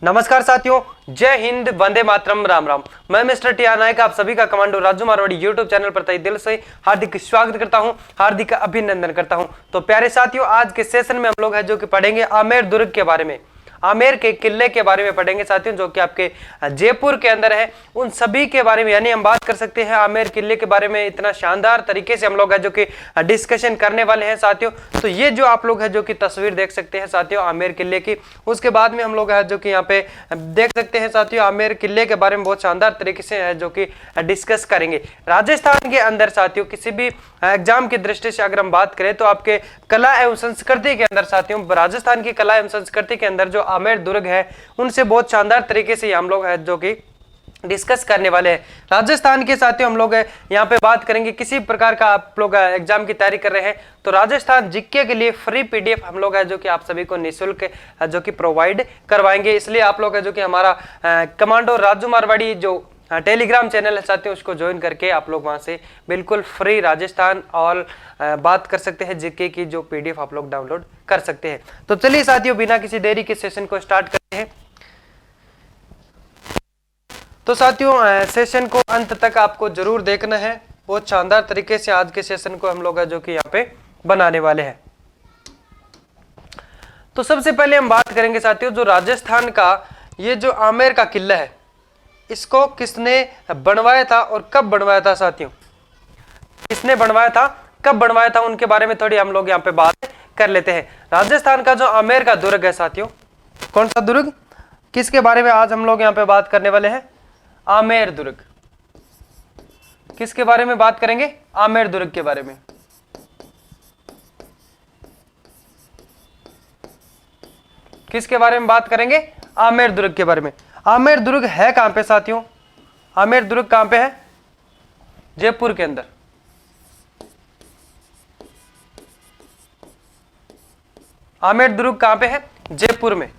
नमस्कार साथियों, जय हिंद, वंदे मातरम, राम राम। मैं मिस्टर टी आर नायक आप सभी का commando Raju Marwari YouTube channel पर तहे दिल से हार्दिक स्वागत करता हूं, हार्दिक अभिनंदन करता हूं। तो प्यारे साथियों, आज के सेशन में हम लोग है जो कि पढ़ेंगे आमेर दुर्ग के बारे में, आमेर के किले के बारे में पढ़ेंगे साथियों, जो कि आपके जयपुर के अंदर है। उन सभी के बारे में यानी हम बात कर सकते हैं आमेर किले के बारे में। इतना शानदार तरीके से हम लोग है जो कि डिस्कशन करने वाले हैं साथियों। तो ये जो आप लोग है जो कि तस्वीर देख सकते हैं साथियों आमेर किले की, उसके बाद में हम लोग है जो कि यहाँ पे देख सकते हैं साथियों आमेर किले के बारे में बहुत शानदार तरीके से है जो कि डिस्कस करेंगे। राजस्थान के अंदर साथियों किसी भी एग्जाम की दृष्टि से अगर हम बात करें तो आपके कला एवं संस्कृति के अंदर साथियों, राजस्थान की कला एवं संस्कृति के अंदर जो आमेर दुर्ग है उनसे बहुत शानदार तरीके से हम लोग है जो कि डिस्कस करने वाले हैं। राजस्थान के साथियों हम लोग यहाँ पे बात करेंगे, किसी प्रकार का आप लोग एग्जाम की तैयारी कर रहे हैं तो राजस्थान जीके के लिए फ्री पीडीएफ हम लोग है जो कि आप सभी को निःशुल्क जो कि प्रोवाइड करवाएंगे। इसलिए आप लोग है जो कि हमारा कमांडो राजू मारवाड़ी जो टेलीग्राम चैनल है साथियों उसको ज्वाइन करके आप लोग वहां से बिल्कुल फ्री राजस्थान और बात कर सकते हैं जीके की जो पीडीएफ आप लोग डाउनलोड कर सकते हैं। तो चलिए साथियों बिना किसी देरी के सेशन को स्टार्ट करते हैं। तो साथियों सेशन को अंत तक आपको जरूर देखना है, बहुत शानदार तरीके से आज के सेशन को हम लोग जो कि यहाँ पे बनाने वाले हैं। तो सबसे पहले हम बात करेंगे साथियों जो राजस्थान का ये जो आमेर का किला है इसको किसने बनवाया था और कब बनवाया था साथियों, किसने बनवाया था, कब बनवाया था, उनके बारे में थोड़ी हम लोग यहाँ पे बात कर लेते हैं। राजस्थान का जो आमेर का दुर्ग है साथियों, कौन सा दुर्ग, किसके बारे में आज हम लोग यहाँ पे बात करने वाले हैं, आमेर दुर्ग। किसके बारे में बात करेंगे, आमेर दुर्ग के बारे में। किसके बारे में बात करेंगे, आमेर दुर्ग के बारे में। आमेर दुर्ग है कहां पे साथियों, आमेर दुर्ग कहां पे है, जयपुर के अंदर। आमेर दुर्ग कहां पे है, जयपुर में।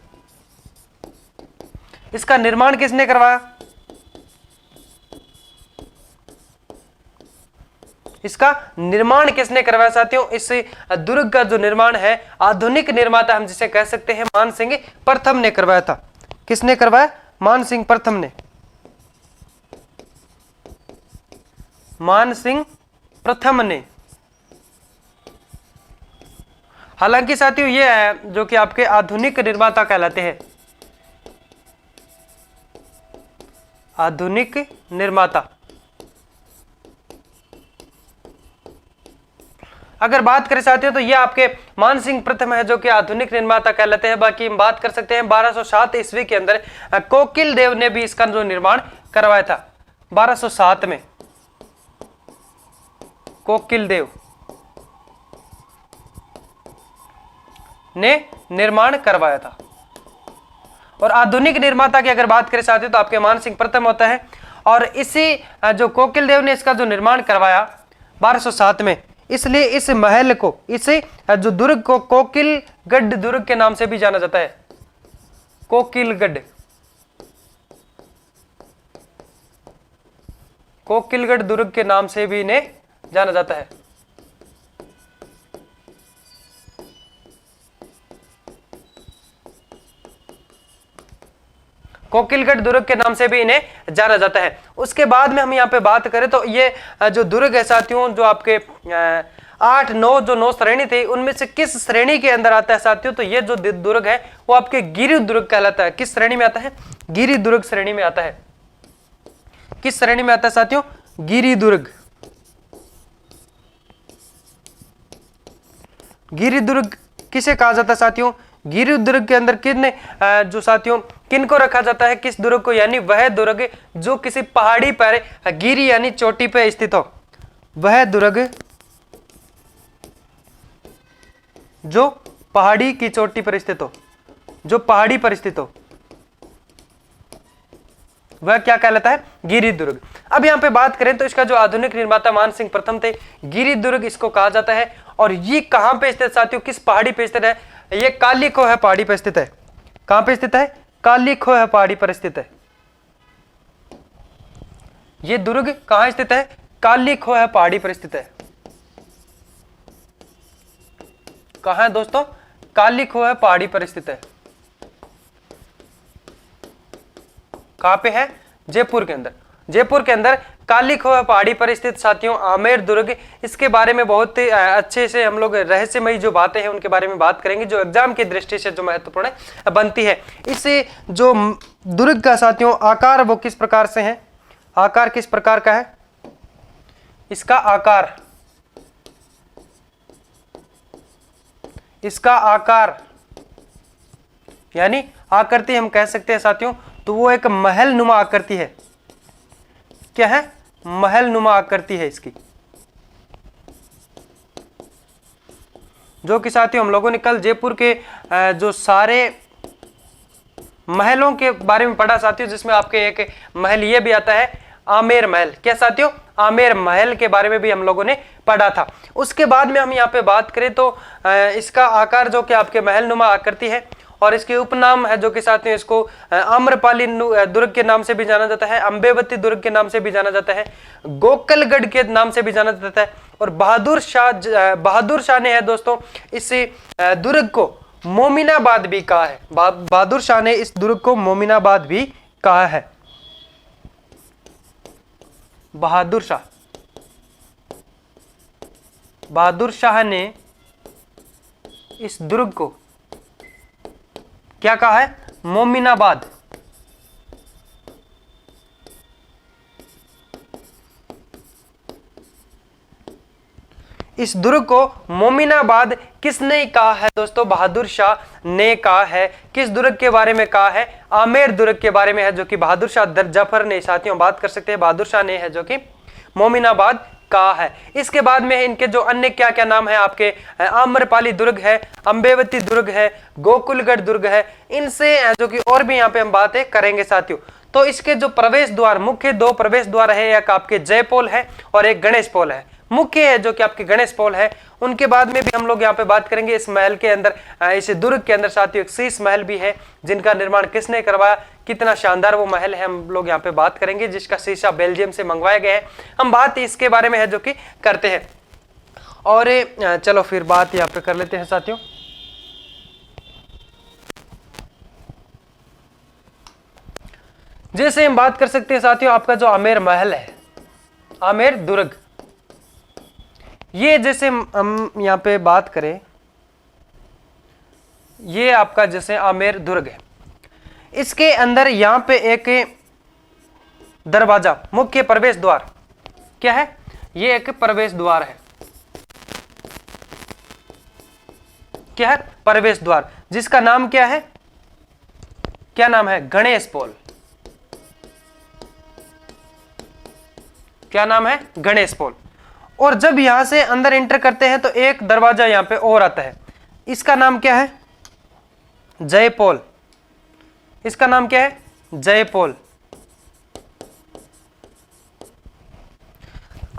इसका निर्माण किसने करवाया, इसका निर्माण किसने करवाया साथियों, इस दुर्ग का जो निर्माण है आधुनिक निर्माता हम जिसे कह सकते हैं मान सिंह प्रथम ने करवाया था। किसने करवाया, मान सिंह प्रथम ने, मान सिंह प्रथम ने। हालांकि साथियों ये है जो कि आपके आधुनिक निर्माता कहलाते हैं, आधुनिक निर्माता। अगर बात करें साथियों तो ये आपके मान सिंह प्रथम है जो कि आधुनिक निर्माता कहलाते हैं। बाकी हम बात कर सकते हैं 1207 ईस्वी के अंदर कोकिल देव ने भी इसका जो निर्माण करवाया था। 1207 में कोकिल देव ने निर्माण करवाया था। और आधुनिक निर्माता की अगर बात करें साथियों तो आपके मान सिंह प्रथम होता है। और इसी जो कोकिल देव ने इसका जो निर्माण करवाया 1207 में, इसलिए इस महल को, इसे जो दुर्ग को कोकिलगढ़ दुर्ग के नाम से भी जाना जाता है। कोकिलगढ़, कोकिलगढ़ दुर्ग के नाम से भी इन्हें जाना जाता है। कोकिलगढ़ दुर्ग के नाम से भी इन्हें जाना जाता है। उसके बाद में हम यहाँ पे बात करें तो ये जो दुर्ग है साथियों जो आपके 8-9 जो 9 श्रेणी थी उनमें से किस श्रेणी के अंदर आता है साथियों, तो ये जो दुर्ग है वो आपके गिरि दुर्ग कहलाता है। किस श्रेणी में आता है, गिरि दुर्ग श्रेणी में आता है। किस श्रेणी में आता है साथियों, गिरि दुर्ग। गिरि दुर्ग किसे कहा जाता है साथियों, गिरि दुर्ग के अंदर किन जो साथियों किनको रखा जाता है, किस दुर्ग को, यानी वह दुर्ग जो किसी पहाड़ी पर गिरि यानी चोटी पर स्थित हो, वह दुर्ग जो पहाड़ी की चोटी पर स्थित हो, जो पहाड़ी पर स्थित हो, वह क्या कहलाता है, गिरि दुर्ग। अब यहां पे बात करें तो इसका जो आधुनिक निर्माता मान सिंह प्रथम थे, गिरि दुर्ग इसको कहा जाता है। और ये कहां पे स्थित साथियों, किस पहाड़ी पे स्थित है, ये काली खोह है पहाड़ी पर स्थित है। कहां पे स्थित है, काली खोह है पहाड़ी पर स्थित है। ये दुर्ग कहां स्थित है, काली खोह है पहाड़ी पर स्थित है। कहां है दोस्तों, काली खोह है पहाड़ी पर स्थित है। कहाँ पे है? जयपुर के अंदर। जयपुर के अंदर काली खोह पहाड़ी पर स्थित साथियों आमेर दुर्ग, इसके बारे में बहुत ही अच्छे से हम लोग रहस्यमयी जो बातें हैं उनके बारे में बात करेंगे, जो एग्जाम की दृष्टि से जो महत्वपूर्ण बनती है। इस जो दुर्ग का साथियों आकार वो किस प्रकार से है? आकार किस प्रकार का है? इसका आकार, इसका आकार यानी आकृति हम कह सकते हैं साथियों, तो वो एक महल नुमा आकृति है। क्या है? महल नुमा आकृति है इसकी, जो कि साथियों हम लोगों ने कल जयपुर के जो सारे महलों के बारे में पढ़ा साथियों, जिसमें आपके एक महल ये भी आता है आमेर महल। क्या साथियों? आमेर महल के बारे में भी हम लोगों ने पढ़ा था। उसके बाद में हम यहाँ पे बात करें तो इसका आकार जो कि आपके महल नुमा आकृति है, और इसके उपनाम है जो कि साथियों इसको आम्रपाली दुर्ग के नाम से भी जाना जाता है, अंबेवती दुर्ग के नाम से भी जाना जाता है, गोकलगढ़ के नाम से भी जाना जाता है, और बहादुर शाह ने है दोस्तों इस दुर्ग को मोमिनाबाद भी कहा है। बहादुर शाह ने इस दुर्ग को मोमिनाबाद भी कहा है। बहादुर शाह ने इस दुर्ग को क्या कहा है? मोमिनाबाद। इस दुर्ग को मोमिनाबाद किसने कहा है दोस्तों? बहादुर शाह ने कहा है। किस दुर्ग के बारे में कहा है? आमेर दुर्ग के बारे में है, जो कि बहादुर शाह जफर ने, साथियों बात कर सकते हैं बहादुर शाह ने है जो कि मोमिनाबाद कहा है। इसके बाद में इनके जो अन्य क्या क्या नाम है आपके, आम्रपाली दुर्ग है, अंबेवती दुर्ग है, गोकुलगढ़ दुर्ग है, इनसे जो कि और भी यहाँ पे हम बातें करेंगे साथियों। तो इसके जो प्रवेश द्वार, मुख्य दो प्रवेश द्वार है, एक आपके जयपोल है और एक गणेश पोल है। मुख्य है जो कि आपके गणेश पोल है। उनके बाद में भी हम लोग यहाँ पे बात करेंगे इस महल के अंदर, इस दुर्ग के अंदर साथियों एक शीश महल भी है, जिनका निर्माण किसने करवाया, कितना शानदार वो महल है, हम लोग यहाँ पे बात करेंगे, जिसका शीशा बेल्जियम से मंगवाया गया है। हम बात इसके बारे में है जो कि करते हैं। और चलो फिर बात यहाँ पे कर लेते हैं साथियों। जैसे हम बात कर सकते हैं साथियों आपका जो आमेर महल है, आमेर दुर्ग, ये जैसे हम यहाँ पे बात करें, ये आपका जैसे आमेर दुर्ग है, इसके अंदर यहाँ पे एक दरवाजा, मुख्य प्रवेश द्वार क्या है? ये एक प्रवेश द्वार है। क्या है? प्रवेश द्वार, जिसका नाम क्या है? क्या नाम है? गणेश पोल। क्या नाम है? गणेश पोल। और जब यहां से अंदर एंटर करते हैं तो एक दरवाजा यहां पे और आता है, इसका नाम क्या है? जयपोल। इसका नाम क्या है? जयपोल।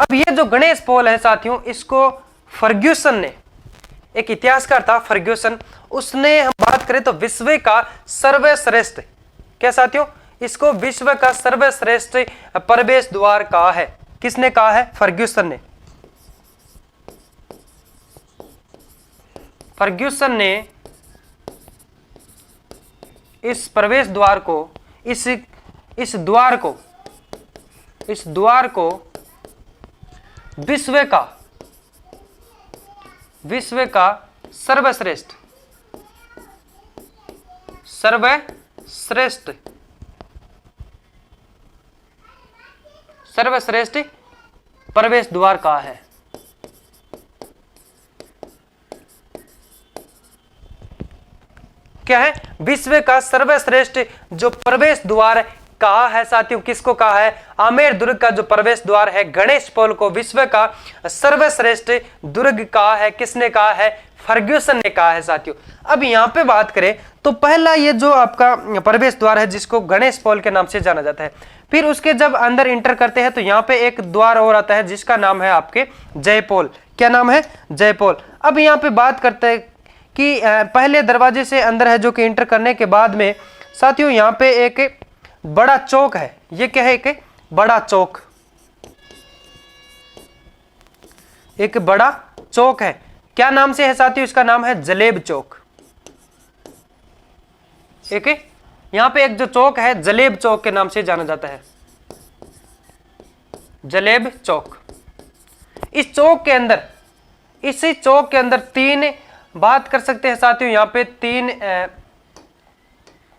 अब ये जो गणेश पोल है साथियों, इसको फर्ग्यूसन ने, एक इतिहासकार था फर्ग्यूसन, उसने हम बात करें तो विश्व का सर्वश्रेष्ठ, क्या साथियों? इसको विश्व का सर्वश्रेष्ठ प्रवेश द्वार कहा है। किसने कहा है? फर्ग्यूसन ने। फर्ग्यूसन ने इस प्रवेश द्वार को, इस द्वार को विश्व का सर्वश्रेष्ठ प्रवेश द्वार कहा है। क्या है? विश्व का सर्वश्रेष्ठ जो प्रवेश द्वार कहा है साथियों, किसको कहा है? आमेर दुर्ग का जो प्रवेश द्वार है गणेश पोल को विश्व का सर्वश्रेष्ठ दुर्ग कहा है। किसने कहा है? फर्ग्यूसन ने कहा है साथियों। अब यहाँ पे बात करें तो पहला ये जो आपका प्रवेश द्वार है जिसको गणेश पोल के नाम से जाना जाता है, फिर उसके जब अंदर इंटर करते हैं तो यहाँ पे एक द्वार और आता है जिसका नाम है आपके जयपोल। क्या नाम है? जयपोल। अब यहाँ पे बात करते हैं कि पहले दरवाजे से अंदर है जो कि इंटर करने के बाद में साथियों यहाँ पे एक बड़ा चौक है। ये क्या है? एक बड़ा चौक, एक बड़ा चौक है। क्या नाम से है साथियों? इसका नाम है जलेब चौक। एक यहां पे एक जो चौक है जलेब चौक के नाम से जाना जाता है, जलेब चौक। इस चौक के अंदर, इसी चौक के अंदर तीन बात कर सकते हैं साथियों, यहां पे तीन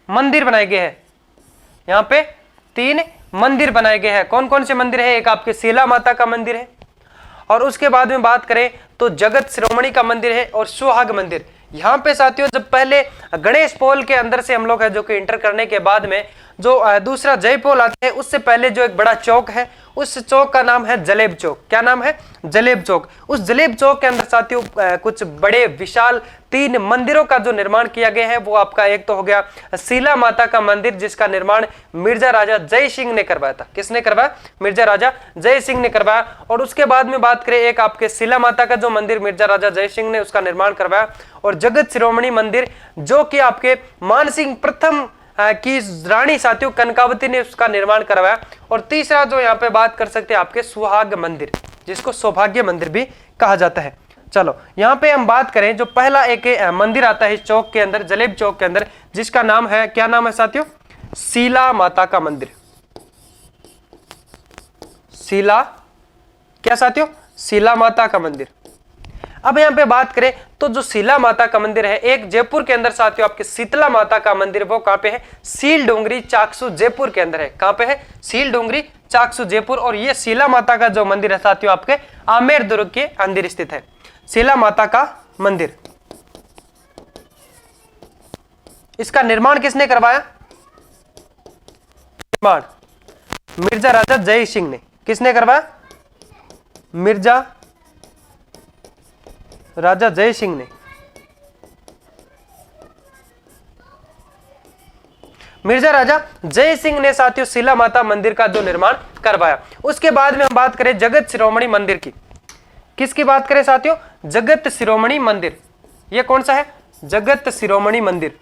मंदिर बनाए गए हैं, यहां पे तीन मंदिर बनाए गए हैं। कौन कौन से मंदिर है? एक आपके शीला माता का मंदिर है, और उसके बाद में बात करें तो जगत शिरोमणि का मंदिर है और सुहाग मंदिर। यहाँ पे साथियों जब पहले गणेश पोल के अंदर से हम लोग है जो कि इंटर करने के बाद में जो दूसरा जय पोल आता है, उससे पहले जो एक बड़ा चौक है, उस चौक का नाम है जलेब चौक। क्या नाम है? जलेब चौक। उस जलेब चौक के अंदर साथियों कुछ बड़े विशाल तीन मंदिरों का जो निर्माण किया गया है, वो आपका एक तो हो गया शीला माता का मंदिर, जिसका निर्माण मिर्जा राजा जय सिंह ने करवाया था। किसने करवाया? मिर्जा राजा जय सिंह ने करवाया। और उसके बाद में बात करें एक आपके शीला माता का जो मंदिर मिर्जा राजा जय सिंह ने उसका निर्माण करवाया, और जगत शिरोमणि मंदिर जो कि आपके मानसिंह प्रथम की रानी साथियों कनकावती ने उसका निर्माण करवाया। और तीसरा जो यहाँ पे बात कर सकते हैं आपके सुहाग मंदिर, जिसको सौभाग्य मंदिर भी कहा जाता है। चलो यहाँ पे हम बात करें, जो पहला एक मंदिर आता है इस चौक के अंदर, जलेब चौक के अंदर, जिसका नाम है, क्या नाम है साथियों? शीला माता का मंदिर। शीला, क्या साथियों? शीला माता का मंदिर। अब यहाँ पे बात करें तो जो शीला माता का मंदिर है, एक जयपुर के अंदर साथियों आपके शीतला माता का मंदिर, वो कहां पे है? सील डोंगरी चाकसू जयपुर के अंदर है। कहां पे है? सील डोंगरी चाकसू जयपुर। और ये शीला माता का जो मंदिर है साथियों आपके आमेर दुर्ग के अंदर स्थित है, शीला माता का मंदिर। इसका निर्माण किसने करवाया? निर्माण मिर्जा राजा जय सिंह ने। किसने करवाया? मिर्जा राजा जय सिंह ने। मिर्जा राजा जय सिंह ने साथियों शीला माता मंदिर का जो निर्माण करवाया। उसके बाद में हम बात करें जगत शिरोमणि मंदिर की। किसकी बात करें साथियों? जगत शिरोमणि मंदिर। यह कौन सा है? जगत शिरोमणि मंदिर।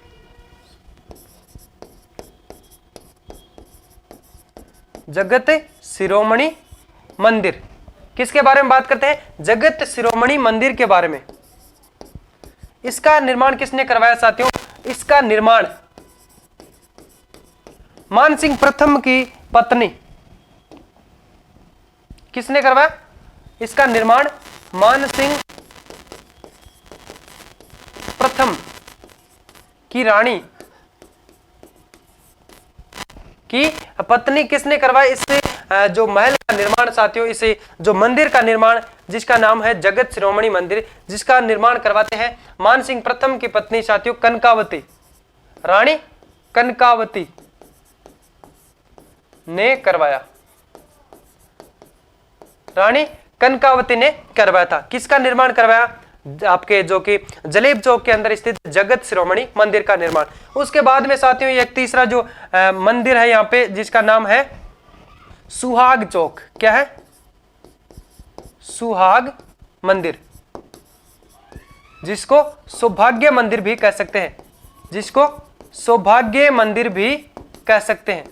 जगत शिरोमणि मंदिर किसके बारे में बात करते हैं? जगत शिरोमणि मंदिर के बारे में। इसका निर्माण किसने करवाया साथियों? इसका निर्माण मानसिंह प्रथम की पत्नी। किसने करवाया? इसका निर्माण मानसिंह प्रथम की रानी की पत्नी किसने करवाया? इससे जो महल का निर्माण साथियों, इसे जो मंदिर का निर्माण जिसका नाम है जगत शिरोमणि मंदिर, जिसका निर्माण करवाते हैं मानसिंह प्रथम की पत्नी साथियों कनकावती, रानी कनकावती ने करवाया। रानी कनकावती ने करवाया था। किसका निर्माण करवाया? आपके जो कि जलेब चौक के अंदर स्थित जगत शिरोमणि मंदिर का निर्माण। उसके बाद में साथियों एक तीसरा जो मंदिर है यहाँ पे, जिसका नाम है सुहाग चौक। क्या है? सुहाग मंदिर, जिसको सौभाग्य मंदिर भी कह सकते हैं, जिसको सौभाग्य मंदिर भी कह सकते हैं।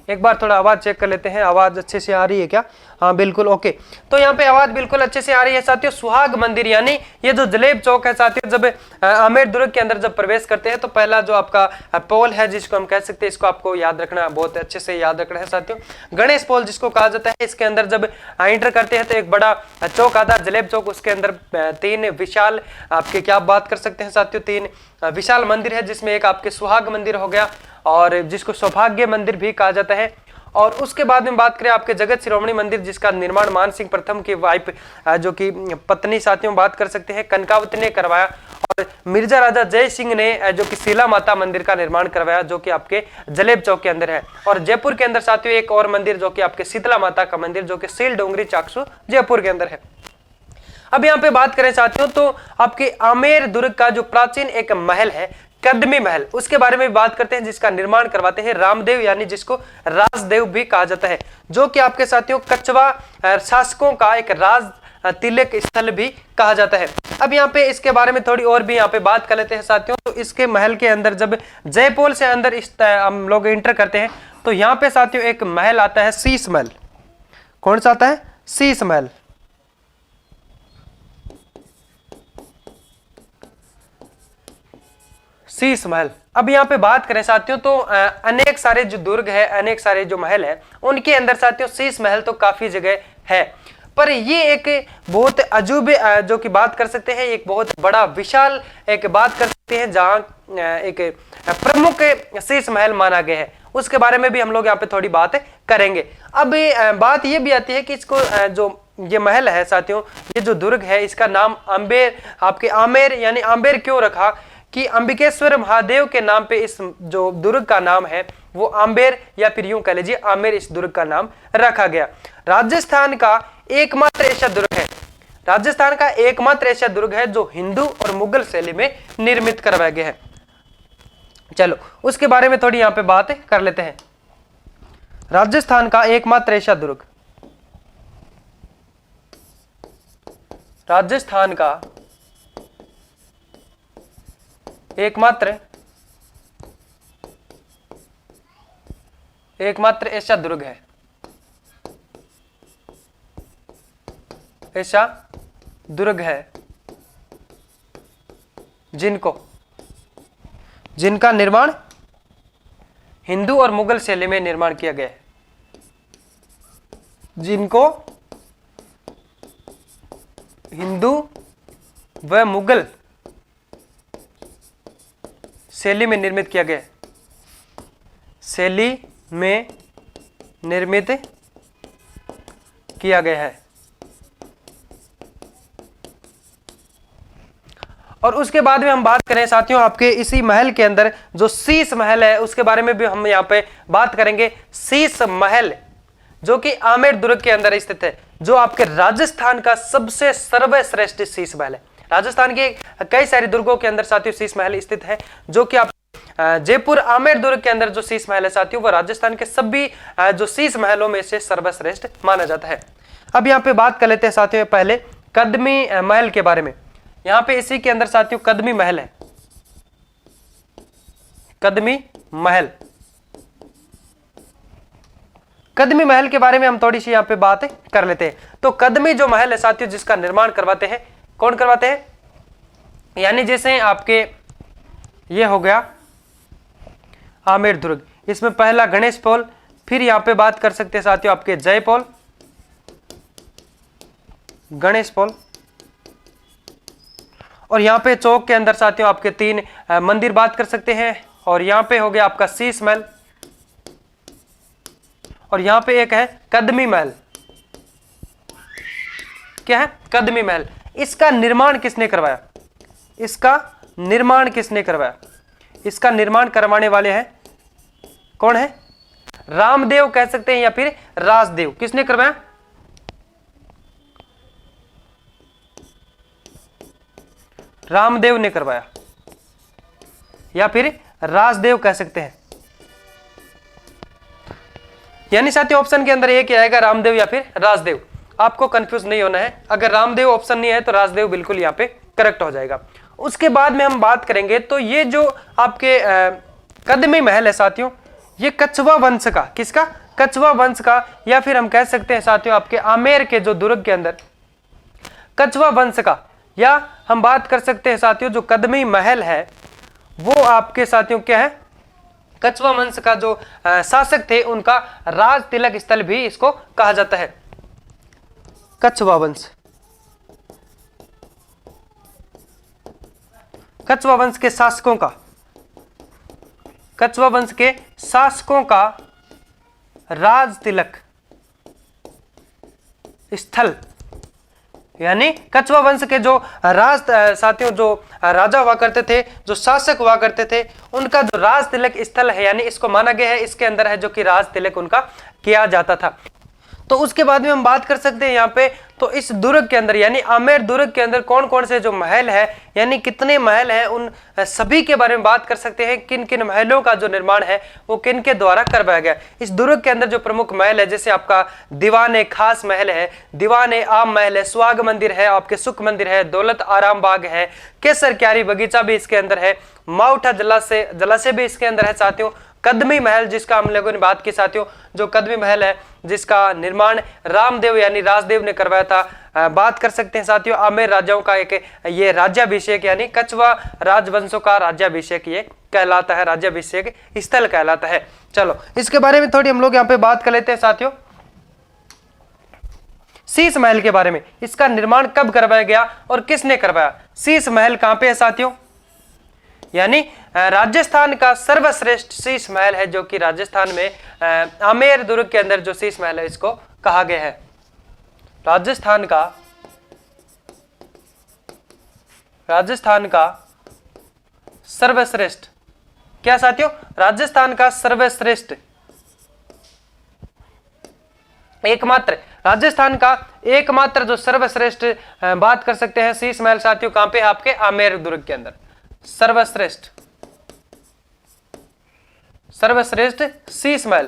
एक बार थोड़ा आवाज चेक कर लेते हैं, आवाज अच्छे से आ रही है क्या? हाँ बिल्कुल ओके। तो यहाँ पे आवाज बिल्कुल अच्छे से आ रही है साथियों। सुहाग मंदिर यानी ये जो जलेब चौक है साथियों, जब आमेर दुर्ग के अंदर जब प्रवेश करते हैं तो पहला जो आपका पोल है, जिसको हम कह सकते हैं, इसको आपको याद रखना, बहुत अच्छे से याद रखना है साथियों। गणेश पोल जिसको कहा जाता है, इसके अंदर जब एंटर करते हैं तो एक बड़ा चौक आता है जलेब चौक। उसके अंदर तीन विशाल आपके क्या बात कर सकते हैं साथियों, तीन विशाल मंदिर है, जिसमें एक आपके सुहाग मंदिर हो गया और जिसको सौभाग्य मंदिर भी कहा जाता है। और उसके बाद में बात करें आपके जगत शिरोमणि मंदिर, जिसका निर्माण मानसिंह प्रथम की वाइफ जो कि पत्नी साथियों बात कर सकते हैं कनकावती ने करवाया। और मिर्जा राजा जय सिंह ने जो कि शीला माता मंदिर का निर्माण करवाया, जो कि आपके जलेब चौक के अंदर है। और जयपुर के अंदर साथियों एक और मंदिर जो कि आपके शीतला माता का मंदिर, जो कि सील डोंगरी चाकसू जयपुर के अंदर है। अब यहाँ पे बात करें साथियों तो आपके आमेर दुर्ग का जो प्राचीन एक महल है कदमी महल, उसके बारे में बात करते हैं, जिसका निर्माण करवाते हैं रामदेव, यानी जिसको राजदेव भी कहा जाता है, जो कि आपके साथियों कछवा शासकों का एक राज तिलक स्थल भी कहा जाता है। अब यहाँ पे इसके बारे में थोड़ी और भी यहाँ पे बात कर लेते हैं साथियों। तो इसके महल के अंदर जब जयपोल से अंदर हम लोग एंटर करते हैं तो यहाँ पे साथियों एक महल आता है शीश महल। कौन सा आता है? शीश महल। शीश महल। अब यहाँ पे बात करें साथियों तो अनेक सारे जो दुर्ग है, अनेक सारे जो महल है, उनके अंदर साथियों शीश महल तो काफी जगह है, पर ये एक बहुत अजूबे जो कि बात कर सकते हैं, एक बहुत बड़ा विशाल एक बात कर सकते हैं जहाँ एक प्रमुख शीश महल माना गया है, उसके बारे में भी हम लोग यहाँ पे थोड़ी बात करेंगे। अब बात ये भी आती है कि इसको जो ये महल है साथियों, ये जो दुर्ग है, इसका नाम आम्बेर, आपके आमेर यानी आम्बेर क्यों रखा कि अंबिकेश्वर महादेव के नाम पे इस जो दुर्ग का नाम है वो आम्बेर या फिर यूं कह लीजिए आमेर इस दुर्ग का नाम रखा गया। राजस्थान का एकमात्र ऐसा दुर्ग है, राजस्थान का एकमात्र ऐसा दुर्ग है जो हिंदू और मुगल शैली में निर्मित करवाया गया है। चलो उसके बारे में थोड़ी यहां पे बात कर लेते हैं। राजस्थान का एकमात्र ऐसा दुर्ग, राजस्थान का एकमात्र ऐसा दुर्ग है, ऐसा दुर्ग है जिनका निर्माण हिंदू और मुगल शैली में निर्माण किया गया है, जिनको हिंदू व मुगल शैली में निर्मित किया गया है, शैली में निर्मित किया गया है। और उसके बाद में हम बात करें साथियों आपके इसी महल के अंदर जो शीश महल है उसके बारे में भी हम यहाँ पे बात करेंगे। शीश महल जो कि आमेर दुर्ग के अंदर स्थित है, जो आपके राजस्थान का सबसे सर्वश्रेष्ठ शीश महल है। राजस्थान के कई सारे दुर्गों के अंदर साथियों शीश महल स्थित है, जो कि आप जयपुर आमेर दुर्ग के अंदर जो शीश महल है साथियों वो राजस्थान के सभी जो शीश महलों में से सर्वश्रेष्ठ माना जाता है। अब यहाँ पे बात कर लेते हैं साथियों पहले कदमी महल के बारे में। यहाँ पे इसी के अंदर साथियों कदमी महल है, कदमी महल। कदमी महल के बारे में हम थोड़ी सी यहाँ पे बात कर लेते हैं। तो कदमी जो महल है साथियों जिसका निर्माण करवाते हैं, कौन करवाते हैं, यानी जैसे आपके ये हो गया आमेर दुर्ग, इसमें पहला गणेश पॉल, फिर यहाँ पे बात कर सकते हैं साथियों आपके जय पॉल, गणेश पॉल, और यहाँ पे चौक के अंदर साथियों आपके 3 मंदिर बात कर सकते हैं, और यहाँ पे हो गया आपका शीश महल, और यहाँ पे एक है कदमी महल। क्या है, कदमी महल। इसका निर्माण किसने करवाया, इसका निर्माण किसने करवाया, इसका निर्माण करवाने वाले हैं कौन है, रामदेव कह सकते हैं या फिर राजदेव। किसने करवाया, रामदेव ने करवाया या फिर राजदेव कह सकते हैं। यानी साथियों ऑप्शन के अंदर एक ही आएगा, रामदेव या फिर राजदेव। आपको कंफ्यूज नहीं होना है, अगर रामदेव ऑप्शन नहीं है तो राजदेव बिल्कुल यहाँ पे करेक्ट हो जाएगा। उसके बाद में हम बात करेंगे तो ये जो आपके कदमी महल है साथियों, ये कछवा वंश का, किसका, कछवा वंश का, या फिर हम कह सकते हैं साथियों आपके आमेर के जो दुर्ग के अंदर कछवा वंश का, या हम बात कर सकते हैं साथियों जो कदमी महल है वो आपके साथियों क्या है, कछवा वंश का जो शासक थे उनका राज तिलक स्थल भी इसको कहा जाता है। कछवा वंश, कछवा वंश के शासकों का, कछवा वंश के शासकों का राज तिलक स्थल, यानी कछवा वंश के जो राज साथियों जो राजा हुआ करते थे, जो शासक हुआ करते थे, उनका जो राज तिलक स्थल है, यानी इसको माना गया है इसके अंदर है जो कि राज तिलक उनका किया जाता था। तो उसके बाद में हम बात कर सकते हैं यहाँ पे, तो इस दुर्ग के अंदर यानी आमेर दुर्ग के अंदर कौन कौन से जो महल है, यानी कितने महल हैं, उन सभी के बारे में बात कर सकते हैं। किन किन महलों का जो निर्माण है वो किन के द्वारा करवाया गया। इस दुर्ग के अंदर जो प्रमुख महल है, जैसे आपका दीवाने खास महल है, दीवाने आम महल है, स्वाग मंदिर है, आपके सुख मंदिर है, दौलत आराम बाग है, केसर क्यारी बगीचा भी इसके अंदर है, माउठा जलाशय भी इसके अंदर है साथियों। कदमी महल जिसका हम लोगों ने बात की साथियों, जो कदमी महल है जिसका निर्माण रामदेव यानी राजदेव ने करवाया बात कर सकते हैं साथियों आमेर राजाओं का एक ये राज्याभिषेक यानी कछवा राजवंशों का राज्याभिषेक ये कहलाता है, राज्याभिषेक स्थल कहलाता है। चलो इसके बारे में थोड़ी हम लोग यहाँ पे बात कर लेते हैं साथियों, शीश महल के बारे में। इसका निर्माण कब करवाया गया और किसने करवाया? शीश महल कहां पे है साथियों? यानी राजस्थान का सर्वश्रेष्ठ शीश महल है, जो कि राजस्थान में आमेर दुर्ग के अंदर जो शीश महल है इसको कहा गया है। राजस्थान का सर्वश्रेष्ठ, क्या साथियों? राजस्थान का सर्वश्रेष्ठ एकमात्र, राजस्थान का एकमात्र जो सर्वश्रेष्ठ बात कर सकते हैं शीश महल साथियों कहां पे? आपके आमेर दुर्ग के अंदर सर्वश्रेष्ठ शीश महल।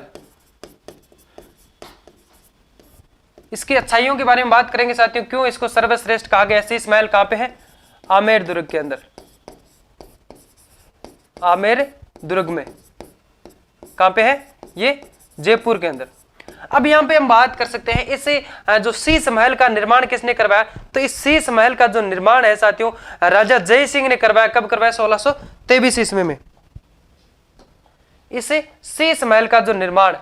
इसकी अच्छाइयों के बारे में बात करेंगे साथियों, क्यों इसको सर्वश्रेष्ठ कहा गया? शीश महल कहां पे है? आमेर दुर्ग के अंदर, आमेर दुर्ग में। कहां पे है ये? जयपुर के अंदर। अब यहां पे हम बात कर सकते हैं इसे जो शीश महल का निर्माण किसने करवाया? तो इस शीश महल का जो निर्माण है साथियों राजा जय सिंह ने करवाया। कब करवाया? 1623 ईस्वी में। इसे शीश महल का जो निर्माण,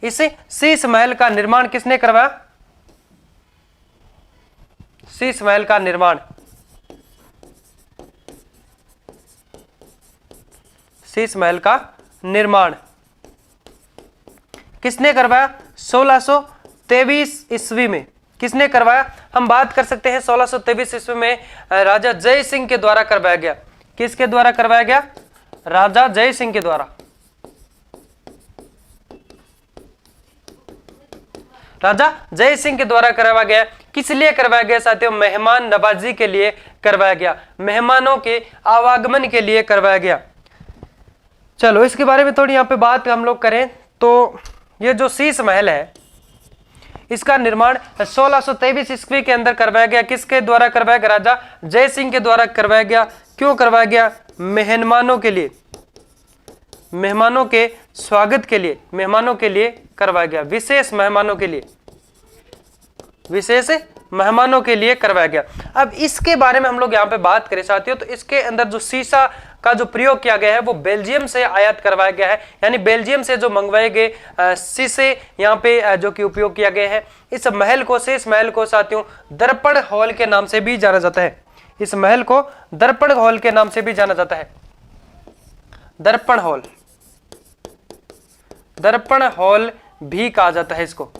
इसे शीश महल का निर्माण किसने करवाया? शीश महल का निर्माण, शीश महल का निर्माण किसने करवाया? 1623 ईस्वी में। किसने करवाया? हम बात कर सकते हैं 1623 ईस्वी में राजा जय सिंह के द्वारा करवाया गया। किसके द्वारा करवाया गया? राजा जय सिंह के द्वारा। राजा जय सिंह के द्वारा करवाया गया। किस लिए करवाया गया साथियों? मेहमान नवाजी के लिए करवाया गया, मेहमानों के आवागमन के लिए करवाया गया। चलो इसके बारे में थोड़ी यहाँ पे बात हम लोग करें तो ये जो शीश महल है इसका निर्माण 1623 ईस्वी के अंदर करवाया गया। किसके द्वारा करवाया गया? राजा जय सिंह के द्वारा करवाया गया। क्यों करवाया गया? मेहमानों के लिए, मेहमानों के स्वागत के लिए, मेहमानों के लिए करवाया गया, विशेष मेहमानों के लिए, विशेष मेहमानों के लिए करवाया गया। अब इसके बारे में हम लोग यहाँ पे बात करें साथियों तो इसके अंदर जो शीशा का जो प्रयोग किया गया है वो बेल्जियम से आयात करवाया गया है, यानी बेल्जियम से जो मंगवाए गए शीशे यहाँ पे जो कि उपयोग किया गया है। इस महल को, शीश महल को साथियों दर्पण हॉल के नाम से भी जाना जाता है। इस महल को दर्पण हॉल के नाम से भी जाना जाता है। दर्पण हॉल, दर्पण हॉल भी कहा जाता है इसको,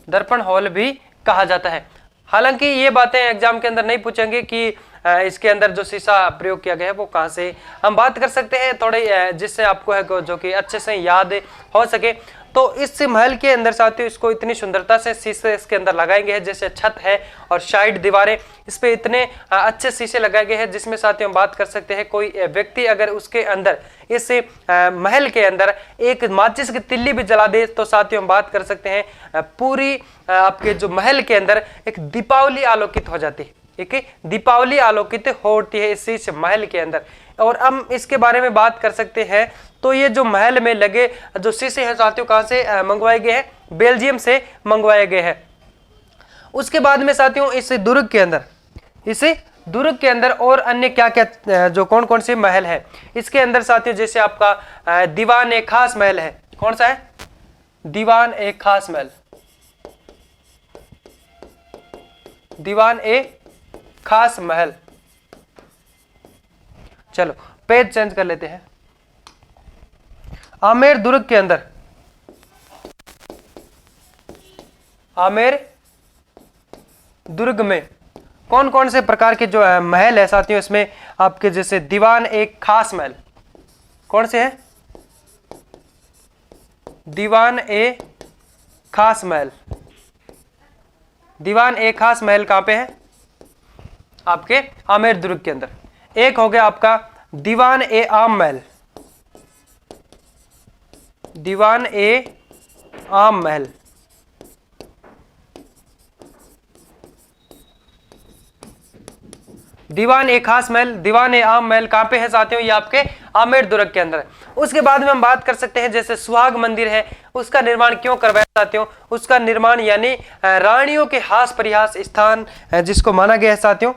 दर्पण हॉल भी कहा जाता है। हालांकि ये बातें एग्जाम के अंदर नहीं पूछेंगे कि इसके अंदर जो शीशा प्रयोग किया गया है वो कहां से। हम बात कर सकते हैं थोड़े जिससे आपको है जो कि अच्छे से याद हो सके। तो इस महल के अंदर साथियों इसको इतनी सुंदरता से शीशे इसके अंदर लगाए गए हैं, जैसे छत है और साइड दीवारें, इस पे इतने अच्छे शीशे लगाए गए हैं जिसमें साथियों हम बात कर सकते हैं कोई व्यक्ति अगर उसके अंदर इस महल के अंदर एक माचिस की तिल्ली भी जला दे तो साथियों हम बात कर सकते हैं पूरी आपके जो महल के अंदर एक दीपावली आलोकित हो जाती है, एक दीपावली आलोकित होती है इस शीश महल के अंदर। और हम इसके बारे में बात कर सकते हैं तो ये जो महल में लगे जो शीशे हैं साथियों कहां से मंगवाए गए हैं? बेल्जियम से मंगवाए गए हैं। उसके बाद में साथियों इस दुर्ग के अंदर, इस दुर्ग के अंदर और अन्य क्या क्या जो कौन कौन से महल है इसके अंदर साथियों, जैसे आपका दीवान ए खास महल है। कौन सा है? दीवान ए खास महल, दीवान ए खास महल। चलो पेज चेंज कर लेते हैं। आमेर दुर्ग के अंदर, आमेर दुर्ग में कौन कौन से प्रकार के जो महल है साथियों, इसमें आपके जैसे दीवान एक खास महल, कौन से है? दीवान ए खास महल। दीवान ए खास महल कहां पे है? आपके आमेर दुर्ग के अंदर। एक हो गया आपका दीवान ए आम महल, दीवान ए आम महल। दीवान ए खास महल, दीवान ए आम महल कहाँ पे है साथियों? ये आपके आमेर दुर्ग के अंदर है। उसके बाद में हम बात कर सकते हैं जैसे सुहाग मंदिर है, उसका निर्माण क्यों करवाया साथियों? उसका निर्माण यानी रानियों के हास परिहास स्थान जिसको माना गया है साथियों।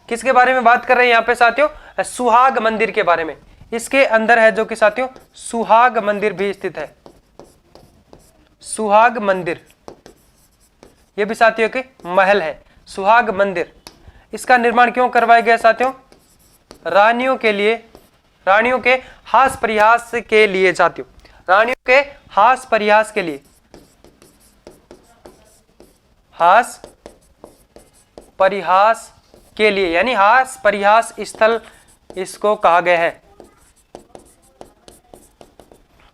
किसके बारे में बात कर रहे हैं यहाँ पे साथियों? सुहाग मंदिर के बारे में। इसके अंदर है जो कि साथियों सुहाग मंदिर भी स्थित है। सुहाग मंदिर ये भी साथियों के महल है, सुहाग मंदिर। इसका निर्माण क्यों करवाया गया साथियों? रानियों के लिए, रानियों के हास परिहास के लिए साथियों, रानियों के हास परिहास के लिए, हास परिहास के लिए, यानी हास परिहास स्थल इसको कहा गया है।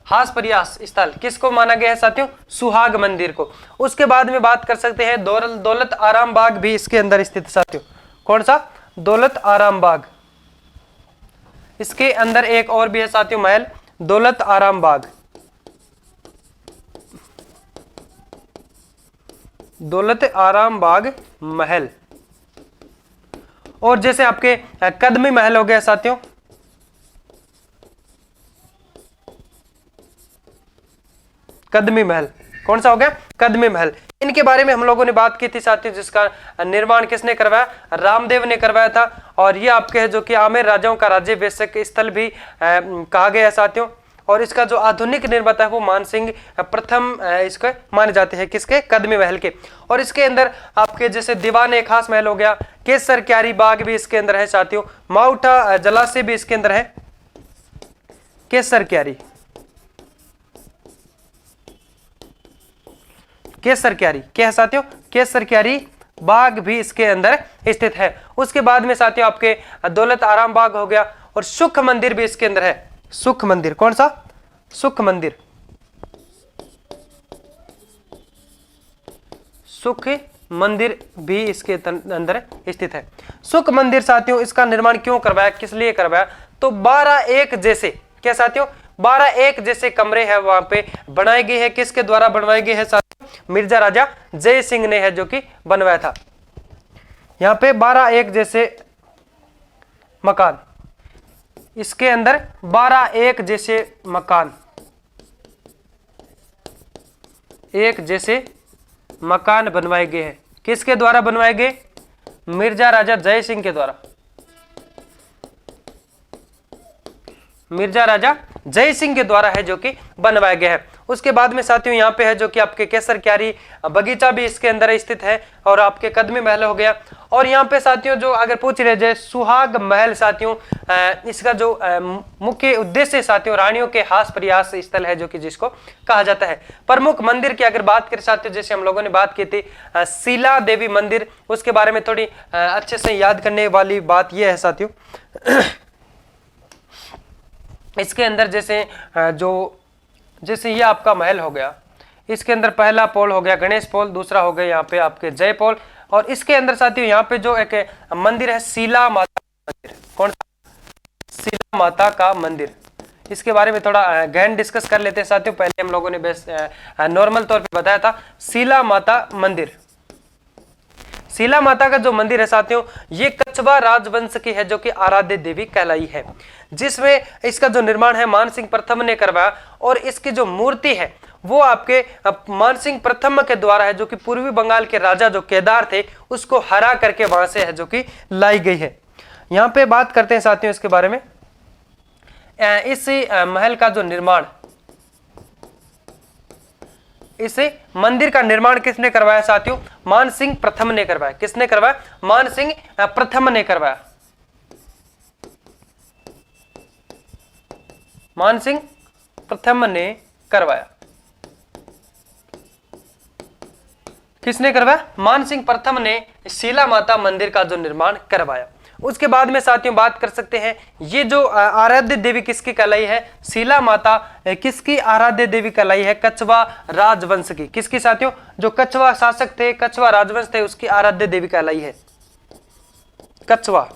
हास परिहास स्थल किसको माना गया है साथियों? सुहाग मंदिर को। उसके बाद में बात कर सकते हैं दौलत आराम बाग भी इसके अंदर स्थित है साथियों। कौन सा? दौलत आराम बाग। इसके अंदर एक और भी है साथियों महल, दौलत आराम बाग। दौलत आराम बाग महल। और जैसे आपके कदमी महल हो गया साथियों, कदमी महल। कौन सा हो गया? कदमी महल। इनके बारे में हम लोगों ने बात की थी साथियों, जिसका निर्माण किसने करवाया? रामदेव ने करवाया था। और ये आपके है जो कि आमेर राजाओं का राज्याभिषेक स्थल भी कहा गया है साथियों। और इसका जो आधुनिक निर्माता है वो मानसिंह प्रथम इसके माने जाते हैं। किसके? कदमी महल के। और इसके अंदर आपके जैसे दीवान ए खास महल हो गया, केसर क्यारी बाग भी इसके अंदर है साथियों, माउठा जलाशय भी इसके अंदर है, केसर क्यारी, केसर क्यारी क्या है साथियों? केसर क्यारी बाग भी इसके अंदर स्थित है। उसके बाद में साथियों आपके दौलत आराम बाग हो गया, और सुख मंदिर भी इसके अंदर है। सुख मंदिर। कौन सा? सुख मंदिर। सुख मंदिर भी इसके अंदर स्थित है। सुख मंदिर साथियों इसका निर्माण क्यों करवाया, किस लिए करवाया? तो 12 जैसे क्या साथियों? 12 जैसे कमरे हैं वहां पे बनाए गए हैं। किसके द्वारा बनवाए गए हैं साथियों? मिर्जा राजा जय सिंह ने है जो कि बनवाया था। यहां पे 12 जैसे मकान, इसके अंदर 12 जैसे मकान, एक जैसे मकान बनवाए गए हैं। किसके द्वारा बनवाए गए? मिर्जा राजा जय सिंह के द्वारा। मिर्जा राजा जय सिंह के द्वारा है जो कि बनवाया गया है। उसके बाद में साथियों यहाँ पे है जो कि आपके केसर क्यारी बगीचा भी इसके अंदर स्थित है, और आपके कदमी महल हो गया। और यहाँ पे साथियों जो अगर पूछ रहे जय सुहाग महल साथियों, इसका जो मुख्य उद्देश्य साथियों रानियों के हास प्रयास स्थल है जो कि जिसको कहा जाता है। प्रमुख मंदिर की अगर बात करें साथियों, जैसे हम लोगों ने बात की थी शीला देवी मंदिर, उसके बारे में थोड़ी अच्छे से याद करने वाली बात यह है साथियों, इसके अंदर जैसे ये आपका महल हो गया, इसके अंदर पहला पोल हो गया गणेश पोल, दूसरा हो गया यहाँ पे आपके जय पोल, और इसके अंदर साथियों यहाँ पे जो एक मंदिर है शीला माता मंदिर। कौन सा? शीला माता का मंदिर। इसके बारे में थोड़ा गहन डिस्कस कर लेते हैं साथियों। पहले हम लोगों ने बेस नॉर्मल तौर पे बताया था शीला माता मंदिर। शीला माता का जो मंदिर है साथियों, ये कछवा राजवंश की है जो कि आराध्य देवी कहलाई है, जिसमें इसका जो निर्माण है मानसिंह प्रथम ने करवाया। और इसकी जो मूर्ति है वो आपके मानसिंह प्रथम के द्वारा है, जो कि पूर्वी बंगाल के राजा जो केदार थे उसको हरा करके वहां से है जो कि लाई गई है। यहाँ पे बात करते हैं साथियों इसके बारे में। इस महल का जो निर्माण, इस मंदिर का निर्माण किसने करवाया साथियों? मानसिंह प्रथम ने करवाया। किसने करवाया? मानसिंह प्रथम ने करवाया। मानसिंह प्रथम ने करवाया। किसने करवाया? मानसिंह प्रथम ने शीला माता मंदिर का जो निर्माण करवाया। उसके बाद में साथियों बात कर सकते हैं, ये जो आराध्य देवी किसकी कहलाई है? शीला माता किसकी आराध्य देवी कहलाई है? कछवा राजवंश की। किसकी साथियों? जो कछवा शासक थे, कछवा राजवंश थे, उसकी आराध्य देवी कहलाई है कछवा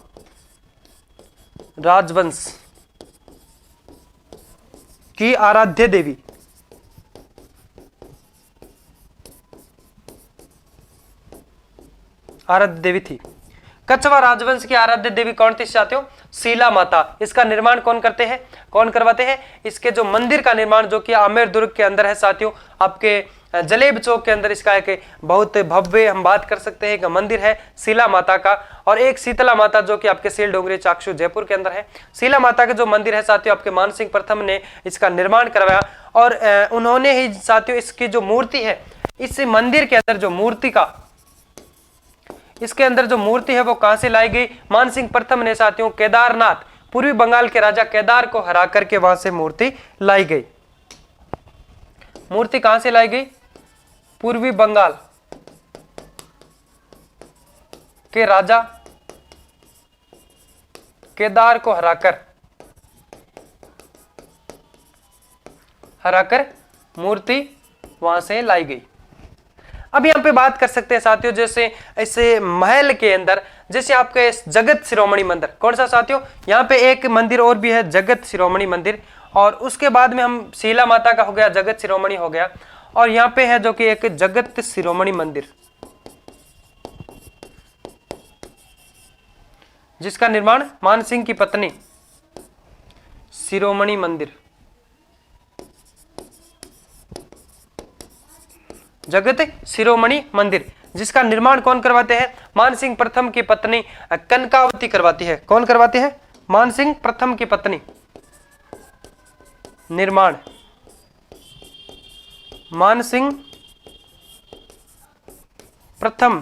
राजवंश की आराध्य देवी। आराध्य देवी थी। कछवा राजवंश की आराध्य देवी कौन थी साथियों? शीला माता। इसका निर्माण कौन करते हैं, कौन करवाते हैं? इसके जो मंदिर का निर्माण जो कि आमेर दुर्ग के अंदर है साथियों, आपके जलेब चौक के अंदर इसका एक बहुत भव्य हम बात कर सकते हैं एक मंदिर है शीला माता का, और एक शीतला माता जो कि आपके सील डोंगरी चाक्षु जयपुर के अंदर है। शीला माता का जो मंदिर है साथियों, आपके मानसिंह प्रथम ने इसका निर्माण करवाया, और उन्होंने ही साथियों इसकी जो मूर्ति है, इस मंदिर के अंदर जो मूर्ति का, इसके अंदर जो मूर्ति है वो कहां से लाई गई? मानसिंह प्रथम ने साथियों केदारनाथ, पूर्वी बंगाल के राजा केदार को हरा करके वहां से मूर्ति लाई गई। मूर्ति कहां से लाई गई? पूर्वी बंगाल के राजा केदार को हराकर मूर्ति वहां से लाई गई। अब यहाँ पे बात कर सकते हैं साथियों, जैसे ऐसे महल के अंदर, जैसे आपके जगत शिरोमणि मंदिर, कौन सा साथियों? यहाँ पे एक मंदिर और भी है जगत शिरोमणि मंदिर, और उसके बाद में हम शीला माता का हो गया, जगत शिरोमणि हो गया, और यहाँ पे है जो कि एक जगत शिरोमणि मंदिर, जिसका निर्माण मानसिंह की पत्नी, शिरोमणि मंदिर, जगत शिरोमणि मंदिर, जिसका निर्माण कौन करवाते हैं? मानसिंह प्रथम की पत्नी कनकावती करवाती है। कौन करवाती है? मानसिंह प्रथम की पत्नी। निर्माण मानसिंह प्रथम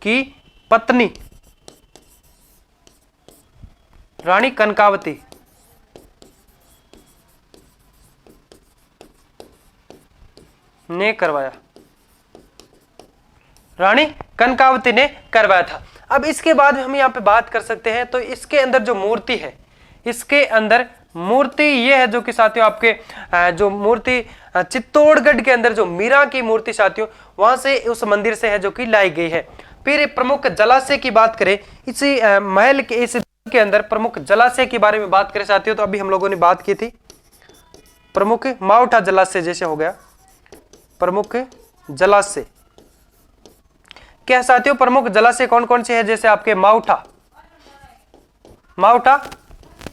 की पत्नी रानी कनकावती ने करवाया, रानी कनकावती ने करवाया था। अब इसके बाद हम यहाँ पे बात कर सकते हैं, तो इसके अंदर जो मूर्ति है, इसके अंदर मूर्ति ये है जो कि साथियों आपके जो मूर्ति चित्तौड़गढ़ के अंदर जो मीरा की मूर्ति साथियों वहां से उस मंदिर से है जो कि लाई गई है। फिर प्रमुख जलाशय की बात करें, इसी महल के इस के अंदर प्रमुख जलाशय के बारे में बात करें साथियों, तो अभी हम लोगों ने बात की थी प्रमुख माउठा जलाशय, जैसे हो गया प्रमुख जलाशय। क्या साथियों प्रमुख जलाशय कौन कौन से है? जैसे आपके माउठा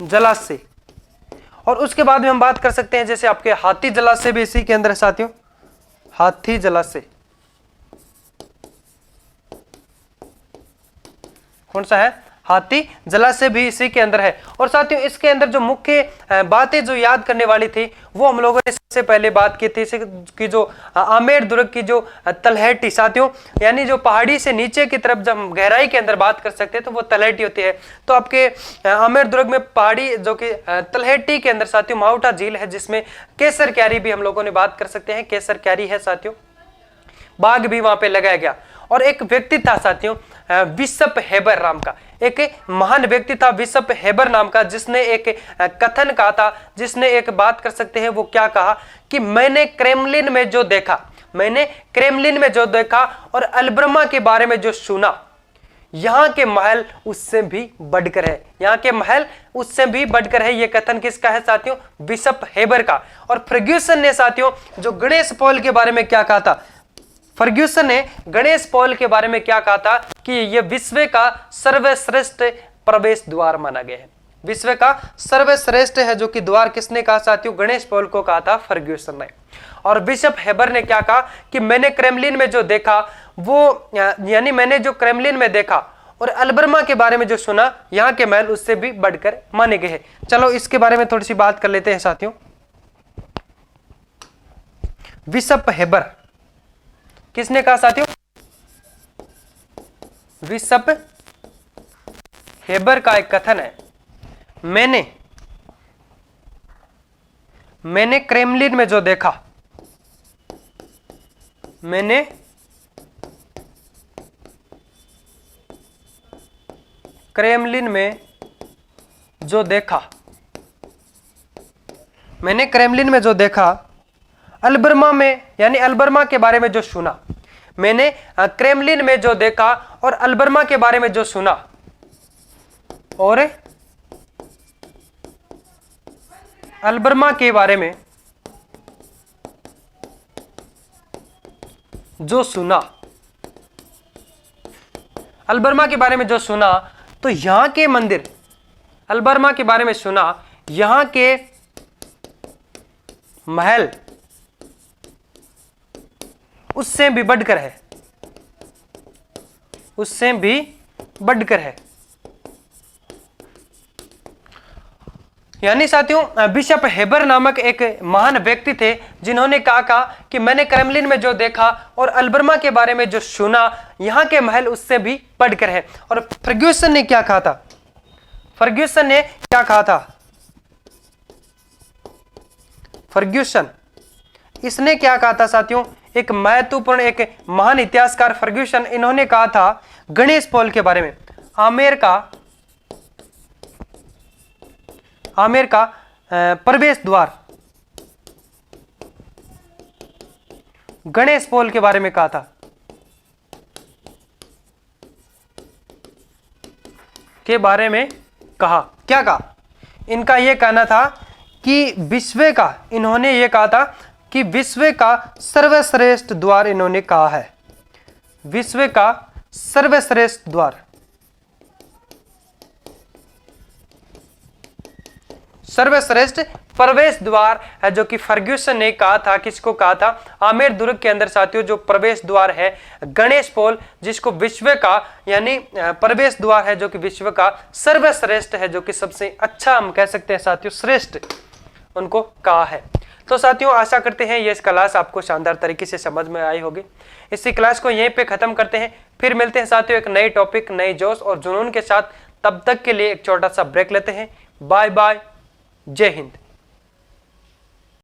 जलाशय, और उसके बाद में हम बात कर सकते हैं जैसे आपके हाथी जलाशय भी इसी के अंदर है साथियों, हाथी जलाशय कौन सा है? हाथी जलाशय भी इसी के अंदर है। और साथियों इसके अंदर जो मुख्य बातें जो याद करने वाली थी वो हम लोगों ने सबसे पहले बात की थी कि जो आमेर दुर्ग की जो तलहटी साथियों, यानी जो पहाड़ी से नीचे की तरफ जब हम गहराई के अंदर बात कर सकते हैं तो वो तलहटी होती है। तो आपके आमेर दुर्ग में पहाड़ी जो कि तलहटी के अंदर साथियों माउठा झील है, जिसमें केसर क्यारी भी हम लोगों ने बात कर सकते हैं, केसर क्यारी है साथियों, बाग भी वहां पे लगाया गया। और एक व्यक्ति था साथियों बिशप हेबर नाम का, एक महान व्यक्ति था बिशप हेबर नाम का, जिसने एक कथन कहा था, जिसने एक बात कर सकते हैं वो क्या कहा कि मैंने क्रेमलिन में जो देखा और अलब्रमा के बारे में जो सुना, यहाँ के महल उससे भी बढ़कर है, यहाँ के महल उससे भी बढ़कर है। ये कथन किसका है साथियों? बिशप हेबर का। और फर्ग्यूसन ने साथियों जो गणेश पॉल के बारे में क्या कहा था? फर्ग्यूसन ने गणेश पॉल के बारे में क्या कहा था कि यह विश्व का सर्वश्रेष्ठ प्रवेश द्वार माना गया है। विश्व का सर्वश्रेष्ठ है जो कि द्वार किसने कहा साथियों? गणेश पॉल को कहा था फर्ग्यूसन ने। और बिशप हेबर ने क्या कहा कि मैंने क्रेमलिन में जो देखा वो, यानी मैंने जो क्रेमलिन में देखा और अलब्रमा के बारे में जो सुना, यहाँ के महल उससे भी बढ़कर माने गए हैं। चलो इसके बारे में थोड़ी सी बात कर लेते हैं साथियों। बिशप हेबर किसने कहा साथियों? बिशप हेबर का एक कथन है, मैंने क्रेमलिन में जो देखा, मैंने क्रेमलिन में जो देखा, अलब्रमा में, यानी अलब्रमा के बारे में जो सुना, मैंने क्रेमलिन में जो देखा और अलब्रमा के बारे में जो सुना, और अलब्रमा के बारे में जो सुना, अलबर्मा के बारे में जो सुना तो यहां के मंदिर, अलबर्मा के बारे में सुना, यहां के महल उससे भी बढ़कर है, उससे भी बढ़कर है। यानी साथियों बिशप हेबर नामक एक महान व्यक्ति थे जिन्होंने कहा कि मैंने क्रेमलिन में जो देखा और अलबर्मा के बारे में जो सुना, यहां के महल उससे भी बढ़कर है। और फर्ग्यूसन ने क्या कहा था? फर्ग्यूसन ने क्या कहा था? फर्ग्यूसन, इसने क्या कहा था साथियों? एक महत्वपूर्ण, एक महान इतिहासकार फर्ग्यूसन, इन्होंने कहा था गणेश पोल के बारे में, आमेर का प्रवेश द्वार, गणेश पोल के बारे में कहा था, के बारे में कहा। क्या कहा? इनका यह कहना था कि विश्व का, इन्होंने यह कहा था कि विश्व का सर्वश्रेष्ठ द्वार, इन्होंने कहा है विश्व का सर्वश्रेष्ठ द्वार, सर्वश्रेष्ठ प्रवेश द्वार है, जो कि फर्ग्यूसन ने कहा था। किसको कहा था? आमेर दुर्ग के अंदर साथियों जो प्रवेश द्वार है गणेश पोल, जिसको विश्व का यानी प्रवेश द्वार है जो कि विश्व का सर्वश्रेष्ठ है, जो कि सबसे अच्छा हम कह सकते हैं साथियों, श्रेष्ठ, उनको कहा है। तो साथियों आशा करते हैं ये क्लास आपको शानदार तरीके से समझ में आई होगी। इसी क्लास को यहीं पे खत्म करते हैं, फिर मिलते हैं साथियों एक नई टॉपिक, नई जोश और जुनून के साथ। तब तक के लिए एक छोटा सा ब्रेक लेते हैं। बाय बाय, जय हिंद।